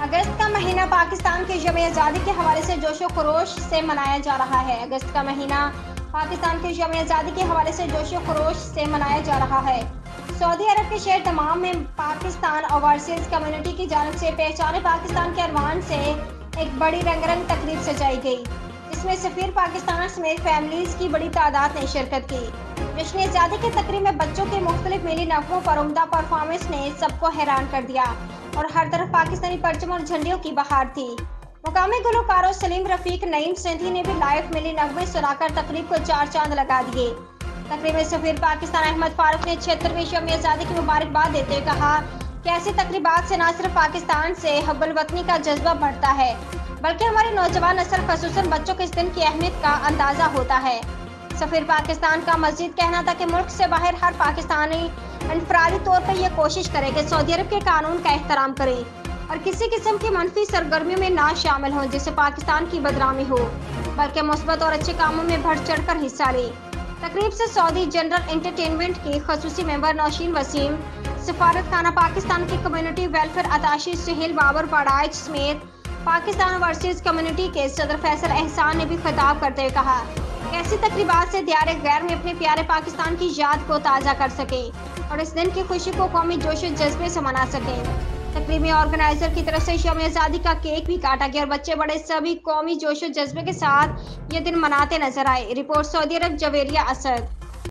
अगस्त का महीना पाकिस्तान के यौम आज़ादी के हवाले से जोशो खरोश से मनाया जा रहा है। अगस्त का महीना पाकिस्तान के यौम आज़ादी के हवाले से जोशो खरोश से मनाया जा रहा है। सऊदी अरब के शहर तमाम में पाकिस्तान ओवरसीज कम्युनिटी की जानिब से पहचाने पाकिस्तान के अरमान से एक बड़ी रंगारंग तकरीब सजाई गई, जिसमें सफीर पाकिस्तान समेत फैमिलीज की बड़ी तादाद ने शिरकत की। जश्न आज़ादी की तकरीब में बच्चों के मुख्तलिफ मिली नगमों पर उम्दा परफॉर्मेंस ने सबको हैरान कर दिया और हर तरफ पाकिस्तानी परचम और झंडियों की बहार थी। मुकामी गुलकारों सलीम रफीक, नईम सिंधी ने भी लाइव मिली नगमे सुनाकर तकरीब को चार चांद लगा दिए। तकरीब में सफीर पाकिस्तान अहमद फारूक ने 76वीं यौम आज़ादी की मुबारकबाद देते हुए कहा कि ऐसी तकरीबात से न सिर्फ पाकिस्तान से हब्बुल वतनी का जज्बा बढ़ता है, बल्कि हमारी नौजवान नस्ल खसूसन बच्चों को इस दिन की अहमियत का अंदाजा होता है। सफीर पाकिस्तान का मजीद कहना था कि मुल्क से बाहर हर पाकिस्तानी इनफरादी तौर पर यह कोशिश करे कि सऊदी अरब के कानून का एहतराम करे और किसी किस्म की मनफी सरगर्मियों में ना शामिल हो जिससे पाकिस्तान की बदनामी हो, बल्कि मुस्बत और अच्छे कामों में बढ़ चढ़ कर हिस्सा ले। तकरीब से सऊदी जनरल एंटरटेनमेंट के खसूसी मेंबर नौशीन वसीम, सफारत खाना पाकिस्तान की community welfare attaché Suhail Babar पढ़ाई समेत पाकिस्तान ओवरसीज कम्युनिटी के सदर फैसल एहसान ने भी खिताब करते हुए कहा कि ऐसी तकरीबात से दियारे गैर में अपने प्यारे पाकिस्तान की याद को ताज़ा कर सके और इस दिन की खुशी को कौमी जोश और जज्बे से मना सकें। तकरीब में ऑर्गेनाइजर की तरफ से यौम आज़ादी का केक भी काटा गया और बच्चे बड़े सभी कौमी जोश और जज्बे के साथ ये दिन मनाते नजर आए। रिपोर्ट सऊदी अरब, जवेरिया असद।